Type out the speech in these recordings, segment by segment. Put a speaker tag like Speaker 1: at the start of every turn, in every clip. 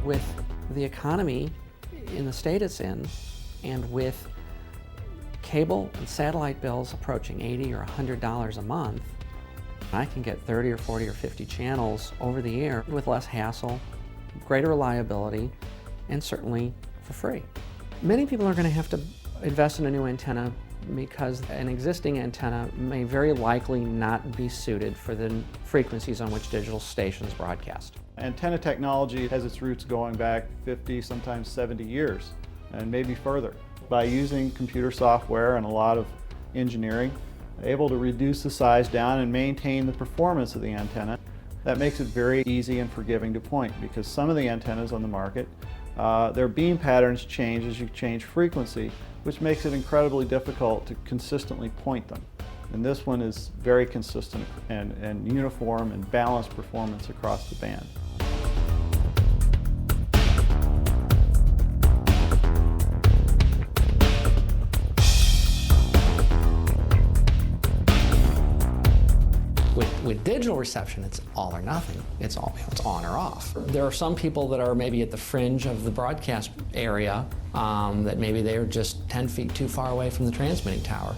Speaker 1: with the economy in the state it's in, and with cable and satellite bills approaching $80 or $100 a month, I can get 30 or 40 or 50 channels over the air with less hassle, greater reliability, and certainly for free. Many people are going to have to invest in a new antenna because an existing antenna may very likely not be suited for the frequencies on which digital stations broadcast.
Speaker 2: Antenna technology has its roots going back 50, sometimes 70 years, and maybe further. By using computer software and a lot of engineering, able to reduce the size down and maintain the performance of the antenna. That makes it very easy and forgiving to point, because some of the antennas on the market, their beam patterns change as you change frequency, which makes it incredibly difficult to consistently point them. And this one is very consistent and uniform and balanced performance across the band.
Speaker 1: With digital reception, it's all or nothing. It's on or off. There are some people that are maybe at the fringe of the broadcast area, that maybe they're just 10 feet too far away from the transmitting tower.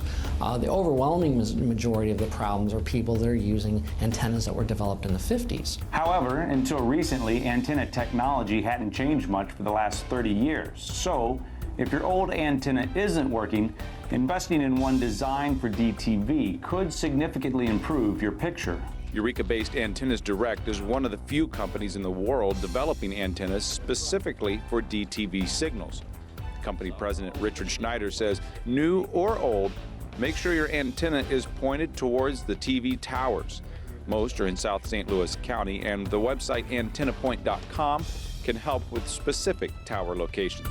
Speaker 1: The overwhelming majority of the problems are people that are using antennas that were developed in the 50s.
Speaker 3: However, until recently, antenna technology hadn't changed much for the last 30 years. So, if your old antenna isn't working, investing in one designed for DTV could significantly improve your picture.
Speaker 4: Eureka-based Antennas Direct is one of the few companies in the world developing antennas specifically for DTV signals. Company president Richard Schneider says, new or old, make sure your antenna is pointed towards the TV towers. Most are in South St. Louis County, and the website antennapoint.com can help with specific tower locations.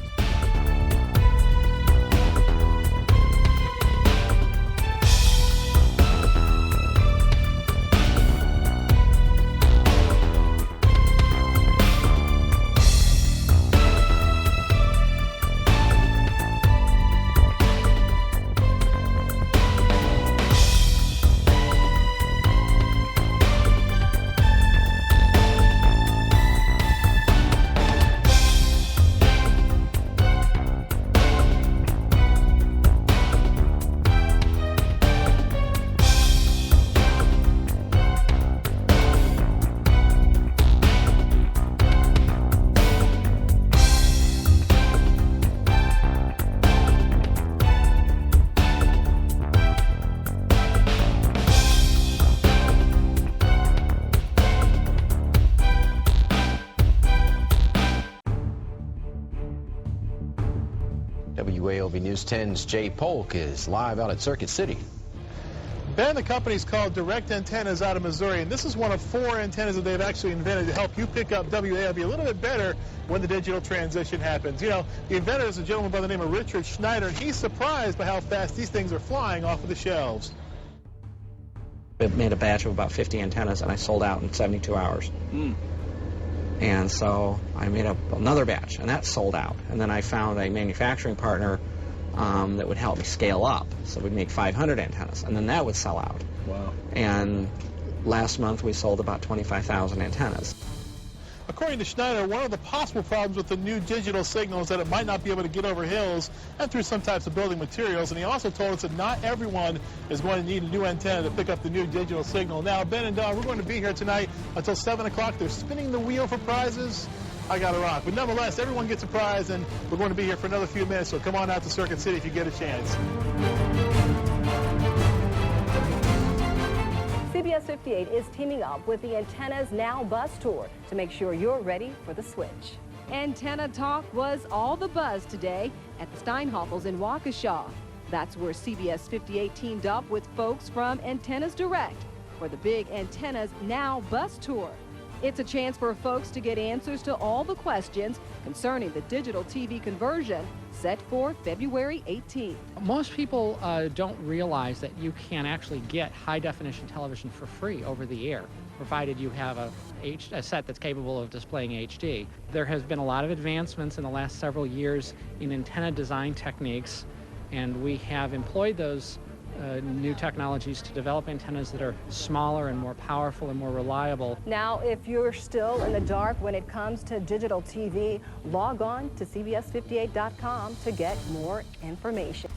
Speaker 5: WAOV News 10's Jay Polk is live out at Circuit City.
Speaker 6: Ben, the company's called Direct Antennas out of Missouri, and this is one of 4 antennas that they've actually invented to help you pick up WAOV a little bit better when the digital transition happens. You know, the inventor is a gentleman by the name of Richard Schneider, and he's surprised by how fast these things are flying off of the shelves.
Speaker 1: I made a batch of about 50 antennas, and I sold out in 72 hours. And so I made up another batch, and that sold out. And then I found a manufacturing partner that would help me scale up. So we'd make 500 antennas, and then that would sell out.
Speaker 6: Wow.
Speaker 1: And last month we sold about 25,000 antennas.
Speaker 6: According to Schneider, one of the possible problems with the new digital signal is that it might not be able to get over hills and through some types of building materials. And he also told us that not everyone is going to need a new antenna to pick up the new digital signal. Now, Ben and Don, we're going to be here tonight until 7 o'clock. They're spinning the wheel for prizes. I got to rock. But nonetheless, everyone gets a prize, and we're going to be here for another few minutes. So come on out to Circuit City if you get a chance.
Speaker 7: CBS 58 is teaming up with the Antennas Now bus tour to make sure you're ready for the switch.
Speaker 8: Antenna talk was all the buzz today at the Steinhoffels in Waukesha. That's where CBS 58 teamed up with folks from Antennas Direct for the big Antennas Now bus tour. It's a chance for folks to get answers to all the questions concerning the digital TV conversion set for February 18th.
Speaker 9: Most people don't realize that you can actually get high-definition television for free over the air, provided you have a set that's capable of displaying HD. There has been a lot of advancements in the last several years in antenna design techniques, and we have employed those new technologies to develop antennas that are smaller and more powerful and more reliable.
Speaker 7: Now, if you're still in the dark when it comes to digital TV, log on to CBS58.com to get more information.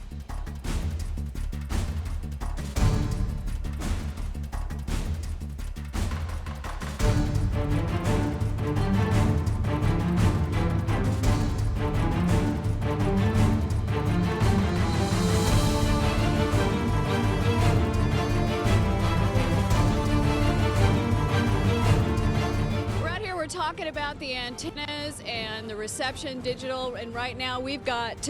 Speaker 10: Talking about the antennas and the reception digital, and right now we've got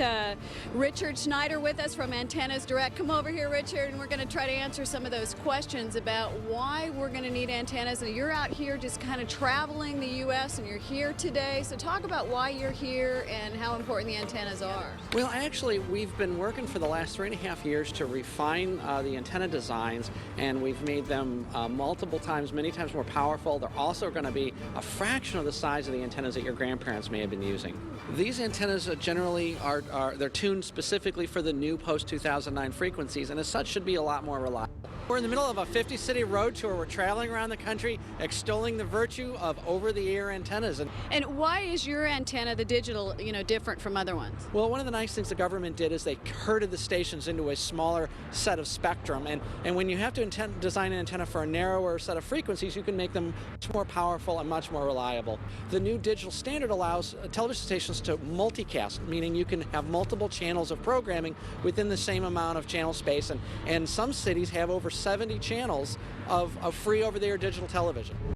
Speaker 10: Richard Schneider with us from Antennas Direct. Come over here, Richard, and we're going to try to answer some of those questions about why we're going to need antennas. And you're out here just kind of traveling the U.S. and you're here today, so talk about why you're here and how important the antennas are.
Speaker 1: Well, actually, we've been working for the last 3.5 years to refine the antenna designs, and we've made them multiple times, many times more powerful. They're also going to be a fraction of the size of the antennas that your grandparents may have been using. These antennas generally they're tuned specifically for the new post-2009 frequencies, and as such should be a lot more reliable. We're in the middle of a 50-city road tour. We're traveling around the country extolling the virtue of over-the-air antennas.
Speaker 10: And why is your antenna, the digital, different from other ones?
Speaker 1: Well, one of the nice things the government did is they herded the stations into a smaller set of spectrum. And when you have to design an antenna for a narrower set of frequencies, you can make them much more powerful and much more reliable. The new digital standard allows television stations to multicast, meaning you can have multiple channels of programming within the same amount of channel space. And some cities have over 70 channels of free over-the-air digital television.